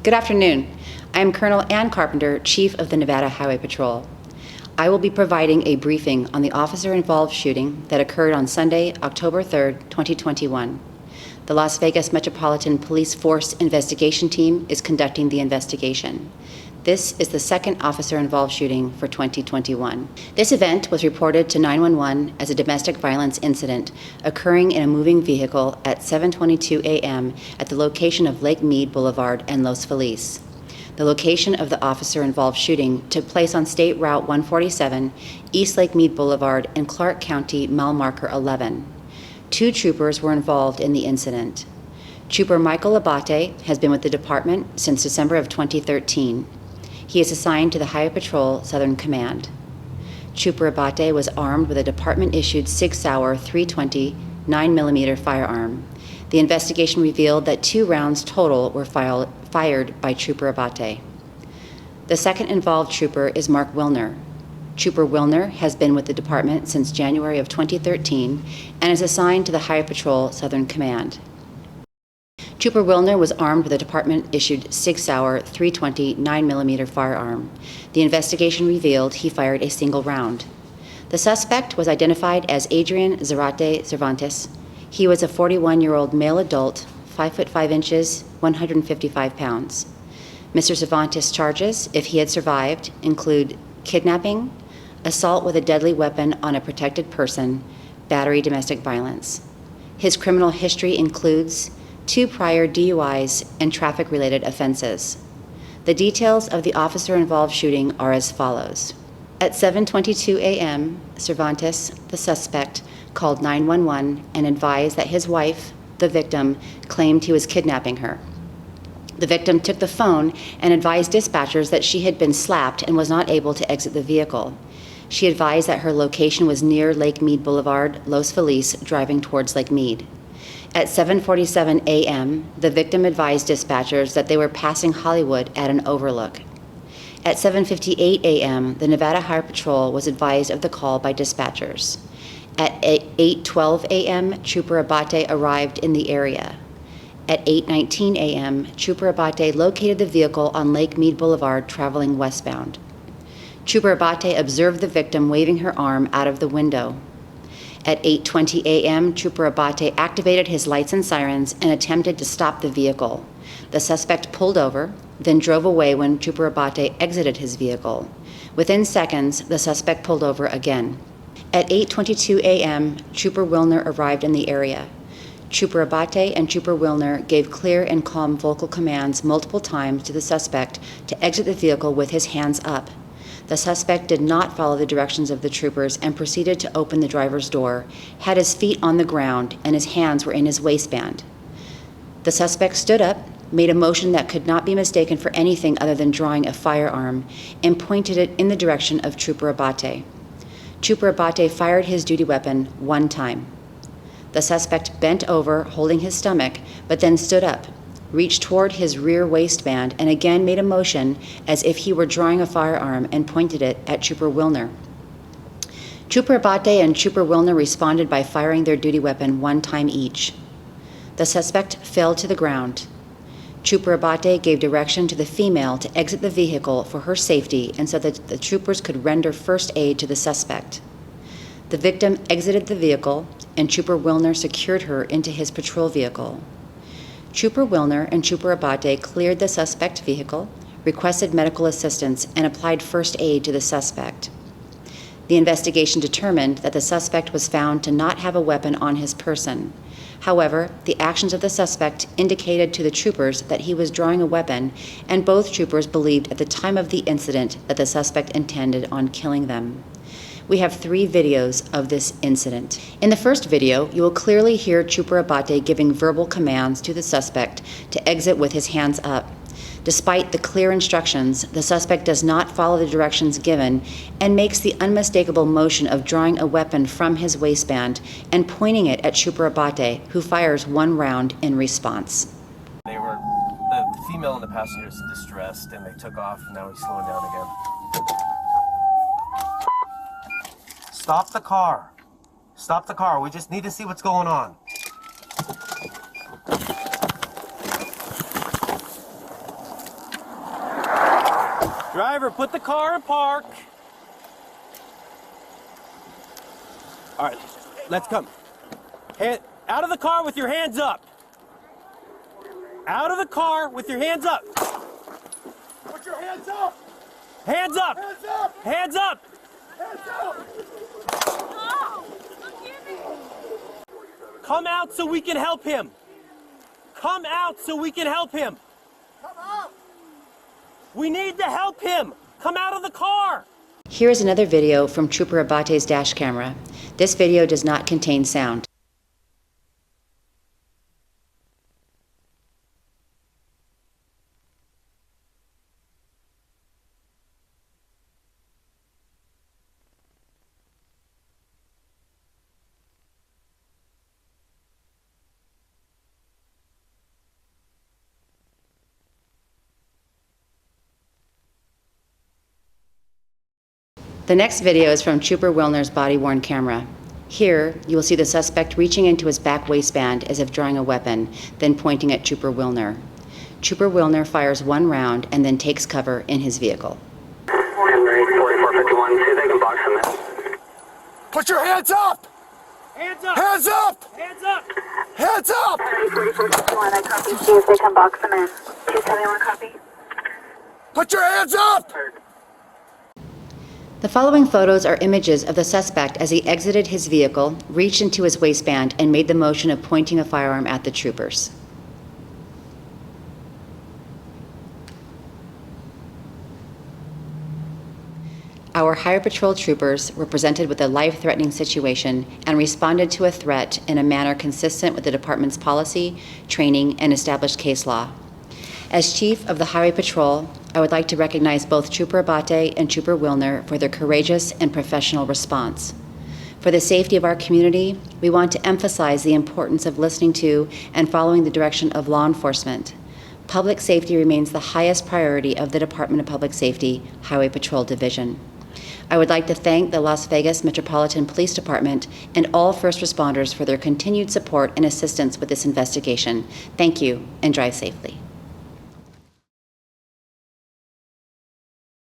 Good afternoon. I am Colonel Ann Carpenter, Chief of the Nevada Highway Patrol. I will be providing a briefing on the officer-involved shooting that occurred on Sunday, October 3rd, 2021. The Las Vegas Metropolitan Police Force Investigation Team is conducting the investigation. This is the second officer-involved shooting for 2021. This event was reported to 911 as a domestic violence incident occurring in a moving vehicle at 7:22 a.m. at the location of Lake Mead Boulevard and Los Feliz. The location of the officer-involved shooting took place on State Route 147, East Lake Mead Boulevard in Clark County, mile marker 11. 2 troopers were involved in the incident. Trooper Michael Abate has been with the department since December of 2013. He is assigned to the Highway Patrol Southern Command. Trooper Abate was armed with a department-issued 6-hour .320 9mm firearm. The investigation revealed that 2 rounds total were fired by Trooper Abate. The second involved trooper is Mark Wilner. Trooper Wilner has been with the department since January of 2013 and is assigned to the Highway Patrol Southern Command. Trooper Wilner was armed with a department-issued 6-hour .320 9mm firearm. The investigation revealed he fired a single round. The suspect was identified as Adrian Zarate Cervantes. He was a 41-year-old male adult, 5 foot 5 inches, 155 pounds. Mr. Cervantes' charges, if he had survived, include kidnapping, assault with a deadly weapon on a protected person, battery domestic violence. His criminal history includes 2 prior DUIs and traffic-related offenses. The details of the officer-involved shooting are as follows. At 7:22 a.m., Cervantes, the suspect, called 911 and advised that his wife, the victim, claimed he was kidnapping her. The victim took the phone and advised dispatchers that she had been slapped and was not able to exit the vehicle. She advised that her location was near Lake Mead Boulevard, Los Feliz, driving towards Lake Mead. At 7:47 a.m., the victim advised dispatchers that they were passing Hollywood at an overlook. At 7:58 a.m., the Nevada Highway Patrol was advised of the call by dispatchers. At 8:12 a.m., Trooper Abate arrived in the area. At 8:19 a.m., Trooper Abate located the vehicle on Lake Mead Boulevard traveling westbound. Trooper Abate observed the victim waving her arm out of the window. At 8:20 a.m., Trooper Abate activated his lights and sirens and attempted to stop the vehicle. The suspect pulled over, then drove away when Trooper Abate exited his vehicle. Within seconds, the suspect pulled over again. At 8:22 a.m., Trooper Wilner arrived in the area. Trooper Abate and Trooper Wilner gave clear and calm vocal commands multiple times to the suspect to exit the vehicle with his hands up. The suspect did not follow the directions of the troopers and proceeded to open the driver's door, had his feet on the ground, and his hands were in his waistband. The suspect stood up, made a motion that could not be mistaken for anything other than drawing a firearm, and pointed it in the direction of Trooper Abate. Trooper Abate fired his duty weapon 1 time. The suspect bent over, holding his stomach, but then stood up, reached toward his rear waistband, and again made a motion as if he were drawing a firearm and pointed it at Trooper Wilner. Trooper Abate and Trooper Wilner responded by firing their duty weapon 1 time each. The suspect fell to the ground. Trooper Abate gave direction to the female to exit the vehicle for her safety and so that the troopers could render first aid to the suspect. The victim exited the vehicle, and Trooper Wilner secured her into his patrol vehicle. Trooper Wilner and Trooper Abate cleared the suspect vehicle, requested medical assistance, and applied first aid to the suspect. The investigation determined that the suspect was found to not have a weapon on his person. However, the actions of the suspect indicated to the troopers that he was drawing a weapon, and both troopers believed at the time of the incident that the suspect intended on killing them. We have 3 videos of this incident. In the first video, you will clearly hear Trooper Abate giving verbal commands to the suspect to exit with his hands up. Despite the clear instructions, the suspect does not follow the directions given and makes the unmistakable motion of drawing a weapon from his waistband and pointing it at Trooper Abate, who fires 1 round in response. The female and the passenger is distressed and they took off. Now he's slowing down again. Stop the car. Stop the car. We just need to see what's going on. Driver, put the car in park. All right, let's come. Out of the car with your hands up. Out of the car with your hands up. Put your hands up! Hands up! Hands up! Hands up! Hands up! Come out so we can help him. Come out so we can help him. Come out! We need to help him. Come out of the car. Here is another video from Trooper Abate's dash camera. This video does not contain sound. The next video is from Trooper Wilner's body-worn camera. Here, you will see the suspect reaching into his back waistband as if drawing a weapon, then pointing at Trooper Wilner. Trooper Wilner fires one round and then takes cover in his vehicle. Put your hands up! Hands up! Hands up! Hands up! Hands up! 4451, I copy. See if they can box them in. 271, copy. Put your hands up! The following photos are images of the suspect as he exited his vehicle, reached into his waistband, and made the motion of pointing a firearm at the troopers. Our Highway Patrol troopers were presented with a life-threatening situation and responded to a threat in a manner consistent with the department's policy, training, and established case law. As Chief of the Highway Patrol, I would like to recognize both Trooper Abate and Trooper Wilner for their courageous and professional response. For the safety of our community, we want to emphasize the importance of listening to and following the direction of law enforcement. Public safety remains the highest priority of the Department of Public Safety Highway Patrol Division. I would like to thank the Las Vegas Metropolitan Police Department and all first responders for their continued support and assistance with this investigation. Thank you, and drive safely.